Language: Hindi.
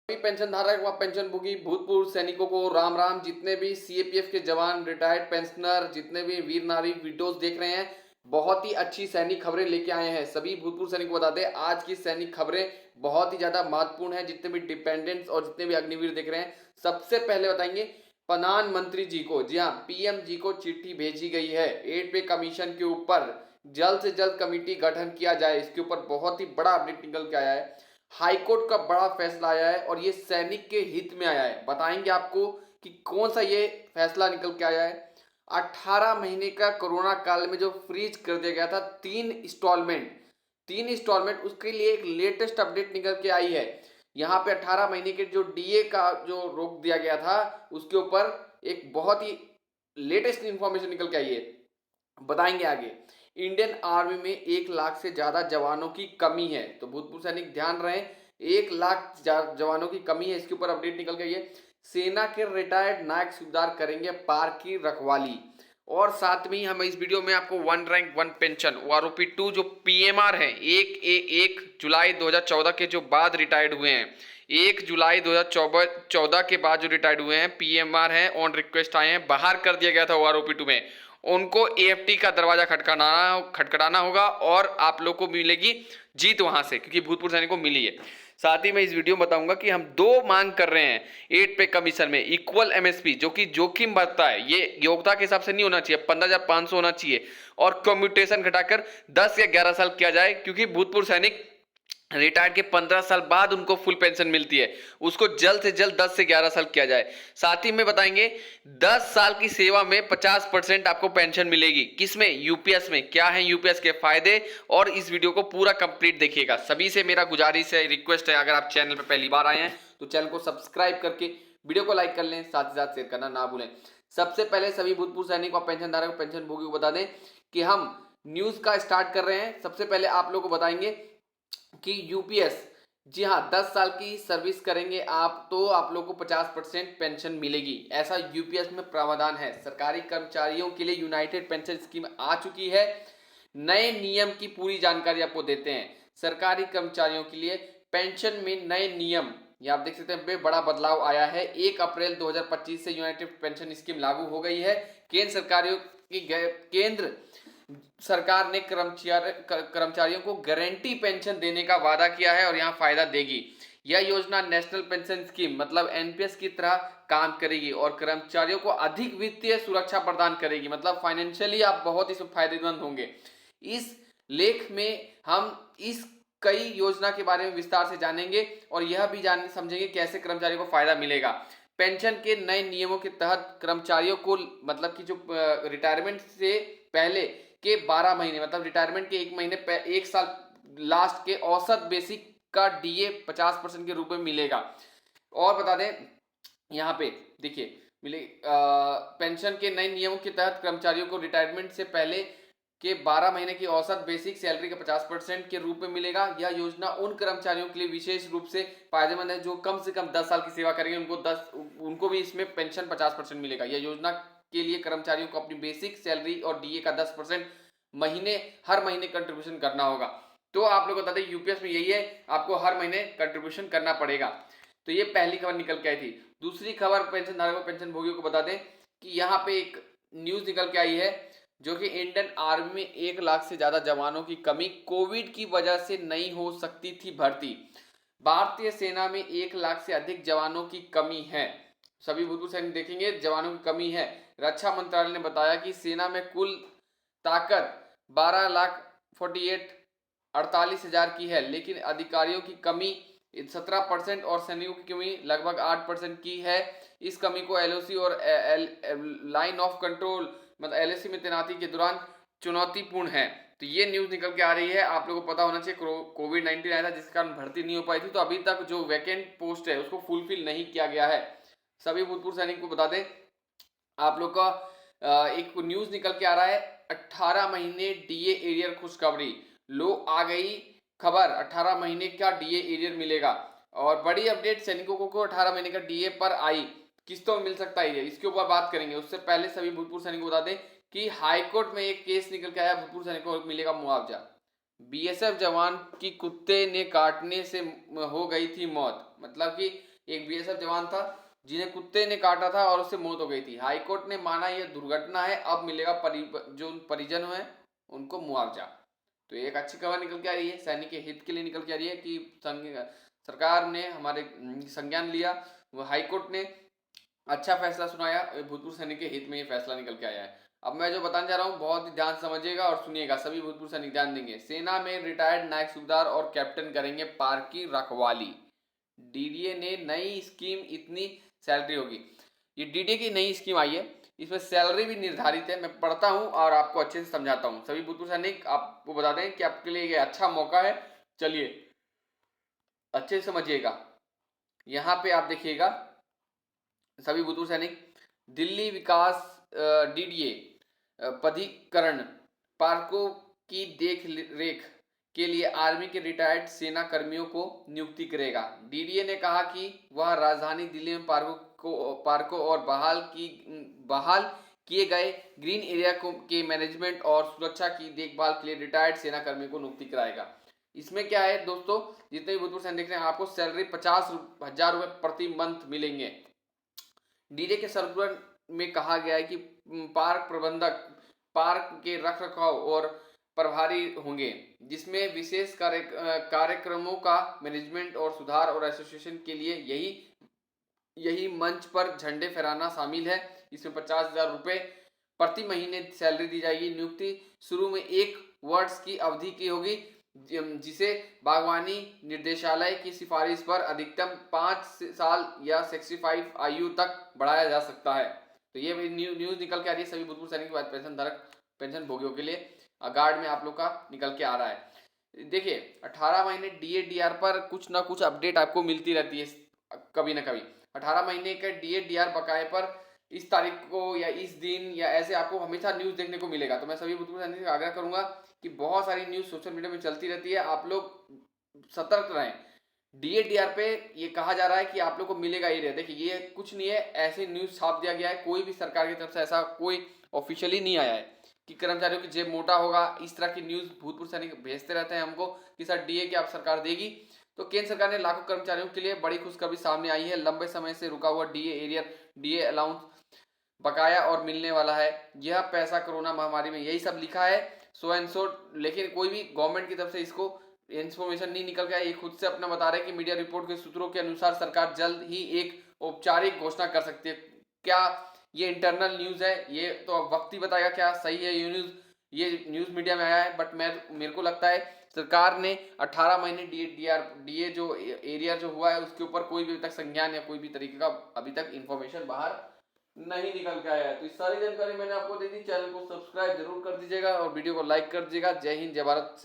सभी पेंशन धारक व पेंशन भोगी भूतपूर्व सैनिकों को राम राम। जितने भी सीएपीएफ के जवान, रिटायर्ड पेंशनर, जितने भी वीर नारी वीडियोस देख रहे हैं, बहुत ही अच्छी सैनिक खबरें लेके आए हैं। सभी भूतपूर्व सैनिक को बता दें, आज की सैनिक खबरें बहुत ही ज्यादा महत्वपूर्ण है। जितने भी डिपेंडेंट्स और जितने भी अग्निवीर देख रहे हैं, सबसे पहले बताएंगे प्रधानमंत्री जी को, जी हाँ, पीएम जी को चिट्ठी भेजी गई है 8 पे कमीशन के ऊपर। जल्द से जल्द कमेटी गठन किया जाए, इसके ऊपर बहुत ही बड़ा अपडेट निकल के आया है। हाईकोर्ट का बड़ा फैसला आया है और ये सैनिक के हित में आया है। बताएंगे आपको कि कौन सा ये फैसला निकल के आया है। 18 महीने का कोरोना काल में जो फ्रीज कर दिया गया था, तीन इंस्टॉलमेंट, उसके लिए एक लेटेस्ट अपडेट निकल के आई है। यहाँ पे 18 महीने के जो डीए का जो रोक दिया गया था, उसके ऊपर एक बहुत ही लेटेस्ट इंफॉर्मेशन निकल के आई है। बताएंगे आगे। इंडियन आर्मी में 1 लाख से ज्यादा जवानों की कमी है, तो भूतपूर्व सैनिक ध्यान रहे, 1 लाख जवानों की कमी है, इसके ऊपर अपडेट निकल गई है। सेना के रिटायर्ड नायक सूबेदार करेंगे पार्क की रखवाली। और साथ में ही हम इस वीडियो में आपको 1 रैंक 1 पेंशन आरओपी 2 जो पीएमआर है, 1 जुलाई 2014 के जो बाद रिटायर्ड हुए हैं, 1 जुलाई 2014 के बाद जो रिटायर्ड हुए हैं, पीएमआर हैं, ऑन रिक्वेस्ट आए हैं, बाहर कर दिया गया था आरओपी 2 में। उनको एएफटी का दरवाजा खटखटाना होगा और आप लोग को मिलेगी जीत वहां से, क्योंकि भूतपूर्व सैनिकों को मिली है। साथ ही मैं इस वीडियो में बताऊंगा कि हम 2 मांग कर रहे हैं 8 पे कमीशन में। इक्वल एमएसपी जो कि जोखिम बढ़ता है, ये योग्यता के हिसाब से नहीं होना चाहिए, 15,500 होना चाहिए। और कम्यूटेशन घटाकर 10 या 11 साल किया जाए, क्योंकि भूतपूर्व सैनिक रिटायर्ड के 15 साल बाद उनको फुल पेंशन मिलती है, उसको जल्द से जल्द 10 से 11 साल किया जाए। साथ ही में बताएंगे 10 साल की सेवा में 50% आपको पेंशन मिलेगी। किसमें? यूपीएस में। क्या है यूपीएस के फायदे, और इस वीडियो को पूरा कंप्लीट देखिएगा। सभी से मेरा गुजारिश है, रिक्वेस्ट है, अगर आप चैनल पर पहली बार आए हैं तो चैनल को सब्सक्राइब करके वीडियो को लाइक कर लें, साथ ही साथ शेयर करना ना भूलें। सबसे पहले सभी भूतपूर्व सैनिक और पेंशन धारक, पेंशन भोगी को बता दें कि हम न्यूज का स्टार्ट कर रहे हैं। सबसे पहले आप लोग को बताएंगे कि यूपीएस, जी हाँ, 10 साल की सर्विस करेंगे आप तो आप लोग को 50% पेंशन मिलेगी, ऐसा यूपीएस में प्रावधान है। सरकारी कर्मचारियों के लिए यूनाइटेड पेंशन स्कीम आ चुकी है। नए नियम की पूरी जानकारी आपको देते हैं। सरकारी कर्मचारियों के लिए पेंशन में नए नियम, ये आप देख सकते हैं, बड़ा बदलाव आया है। 1 अप्रैल 2025 से यूनाइटेड पेंशन स्कीम लागू हो गई है। केंद्र सरकार ने कर्मचारियों को गारंटी पेंशन देने का वादा किया है और यहां फायदा देगी। यह योजना नेशनल पेंशन स्कीम मतलब एनपीएस की तरह काम करेगी और कर्मचारियों को अधिक वित्तीय सुरक्षा प्रदान करेगी, मतलब फाइनेंशियली आप बहुत ही फायदेमंद होंगे। इस लेख में हम इस कई योजना के बारे में विस्तार से जानेंगे और यह भी जान समझेंगे कैसे कर्मचारियों को फायदा मिलेगा। पेंशन के नए नियमों के तहत कर्मचारियों को, मतलब कि जो रिटायरमेंट से पहले के 12 महीने, मतलब रिटायरमेंट के 1 महीने 1 साल लास्ट के औसत बेसिक का डीए 50% के रूप में मिलेगा। और बता दें यहाँ पे देखिए मिले पेंशन के नए नियमों के तहत कर्मचारियों को रिटायरमेंट से पहले के 12 महीने की औसत बेसिक सैलरी के 50% के रूप में मिलेगा। यह योजना उन कर्मचारियों के लिए विशेष रूप से फायदेमंद है जो कम से कम 10 साल की सेवा करेंगे, उनको भी इसमें पेंशन 50% मिलेगा। यह योजना के लिए कर्मचारियों को अपनी बेसिक सैलरी और डीए का 10% हर महीने कंट्रीब्यूशन करना होगा। तो आप लोग बता दें यूपीएस में यही है, आपको हर महीने कंट्रीब्यूशन करना पड़ेगा। तो ये पहली खबर निकल के आई थी। दूसरी खबर पेंशन धारकों, पेंशन भोगियों को बता दें कि यहाँ पे एक न्यूज निकल के आई है, जो कि इंडियन आर्मी में 1 लाख से ज्यादा जवानों की कमी, कोविड की वजह से नहीं हो सकती थी भर्ती। भारतीय सेना में 1 लाख से अधिक जवानों की कमी है। सभी भूतपूर्व सैनिक देखेंगे, जवानों की कमी है। रक्षा मंत्रालय ने बताया कि सेना में कुल ताकत 12,48,48,000 की है, लेकिन अधिकारियों की कमी 17% और सैनिकों की कमी लगभग 8% की है। इस कमी को एलओसी और लाइन ऑफ कंट्रोल मतलब एलएसी में तैनाती के दौरान चुनौतीपूर्ण है। तो ये न्यूज निकल के आ रही है, आप लोगों को पता होना चाहिए कोविड-19 आया था जिसके कारण भर्ती नहीं हो पाई थी, तो अभी तक जो वैकेंट पोस्ट है उसको फुलफिल नहीं किया गया है। सभी भूतपूर्व सैनिक को बता दें, आप लोग का एक न्यूज निकल के आ रहा है, 18 महीने डीए एरियर खुशखबरी। लो आ गई खबर, 18 महीने का डीए एरियर मिलेगा। और बड़ी अपडेट सैनिकों को 18 महीने का डीए पर आई, किस्तों में मिल सकता है, इसके ऊपर बात करेंगे। उससे पहले सभी भूतपूर्व सैनिकों को बता दें कि हाईकोर्ट में एक केस निकल के आया, भूतपूर्व सैनिकों को मिलेगा मुआवजा। बीएसएफ जवान की कुत्ते ने काटने से हो गई थी मौत, मतलब कि एक बीएसएफ जवान था जिन्हें कुत्ते ने काटा था और उससे मौत हो गई थी। हाईकोर्ट ने माना यह दुर्घटना है, अब मिलेगा जो परिजन हैं उनको मुआवजा। तो एक अच्छी खबर निकल के आ रही है, सैनिक के हित के लिए निकल के आ रही है कि सरकार ने हमारे संज्ञान लिया, हाईकोर्ट ने अच्छा फैसला सुनाया, भूतपूर्व सैनिक के हित में ये फैसला निकल के आया है। अब मैं जो बताने जा रहा हूँ बहुत ही ध्यान समझिएगा और सुनिएगा, सभी भूतपूर्व सैनिक ध्यान देंगे। सेना में रिटायर्ड नायक सूबेदार और कैप्टन करेंगे पार्क की रखवाली। डीडीए ने नई स्कीम, इतनी सैलरी होगी। ये डीडीए की नई स्कीम आई है, इसमें सैलरी भी निर्धारित है। मैं पढ़ता हूँ और आपको अच्छे से समझाता हूँ। सभी भूतपूर्व सैनिक आपको बता दें कि आपके लिए ये अच्छा मौका है, चलिए अच्छे से समझिएगा। यहाँ पे आप देखिएगा सभी भूतपूर्व सैनिक, दिल्ली विकास डीडीए पदीकरण पार्कों की देख रेख के लिए आर्मी के रिटायर्ड सेना कर्मियों को नियुक्ति करेगा। डीडीए ने कहा कि वह राजधानी दिल्ली में पार्कों और बहाल किए गए ग्रीन एरिया के मैनेजमेंट और सुरक्षा की देखभाल के लिए रिटायर्ड सेना कर्मियों को नियुक्ति कराएगा। इसमें क्या है दोस्तों, जितने भी भूतपूर्व सैनिक हैं आपको सैलरी 50,000 रुपए प्रति मंथ मिलेंगे। डीडीए के सर्कुलर में कहा गया है कि पार्क प्रबंधक पार्क के रखरखाव और प्रभारी होंगे, जिसमें विशेष कार्यक्रमों का मैनेजमेंट और सुधार और एसोसिएशन के लिए यही मंच पर झंडे फहराना शामिल है। इसमें 50,000 रुपए प्रति महीने सैलरी दी जाएगी। नियुक्ति शुरू में 1 वर्ष की अवधि की होगी, जिसे बागवानी निर्देशालय की सिफारिश पर अधिकतम 5 साल या 65 आयु तक बढ़ाया जा सकता है। तो ये न्यूज निकल के आ रही है सभी भूतपूर्व सैनिक पेंशन धारक पेंशन भोगियों के लिए, गार्ड में आप लोग का निकल के आ रहा है। देखिए 18 महीने डीए डीआर पर कुछ ना कुछ अपडेट आपको मिलती रहती है कभी ना कभी। 18 महीने के डीए डीआर बकाए पर इस तारीख को या इस दिन या ऐसे आपको हमेशा न्यूज देखने को मिलेगा। तो मैं सभी भूतपूर्व सैनिक से आग्रह करूंगा कि बहुत सारी न्यूज सोशल मीडिया में चलती रहती है, आप लोग सतर्क रहें। डीए डीआर पे ये कहा जा रहा है कि आप लोग को मिलेगा ही रहे। देखिए ये कुछ नहीं है, ऐसी न्यूज छाप दिया गया है, कोई भी सरकार की तरफ से ऐसा कोई ऑफिशियली नहीं आया है कि कर्मचारियों की जेब मोटा होगा। इस तरह की न्यूज भूतपूर्व सैनिक भेजते रहते हैं हमको कि सर डीए की आप सरकार देगी। तो केंद्र सरकार ने लाखों कर्मचारियों के लिए बड़ी खुशखबरी सामने आई है। लंबे समय से रुका हुआ डीए अलाउंस बकाया और मिलने वाला है। यह पैसा कोरोना महामारी में, यही सब लिखा है सो एंड सो, लेकिन कोई भी गवर्नमेंट की तरफ से इसको इन्फॉर्मेशन नहीं निकल गया। ये खुद से अपना बता रहे हैं कि मीडिया रिपोर्ट के सूत्रों के अनुसार सरकार जल्द ही एक औपचारिक घोषणा कर सकती है। क्या ये इंटरनल न्यूज है, ये तो अब वक्त ही बताएगा क्या सही है ये न्यूज मीडिया में आया है। बट मेरे को लगता है सरकार ने 18 महीने डीए जो एरिया जो हुआ है उसके ऊपर कोई भी अभी तक संज्ञान या कोई भी तरीके का अभी तक इंफॉर्मेशन बाहर नहीं निकल के आया है। तो इस सारी जानकारी मैंने आपको दे दी। चैनल को सब्सक्राइब जरूर कर दीजिएगा और वीडियो को लाइक कर दीजिएगा। जय हिंद, जय भारत।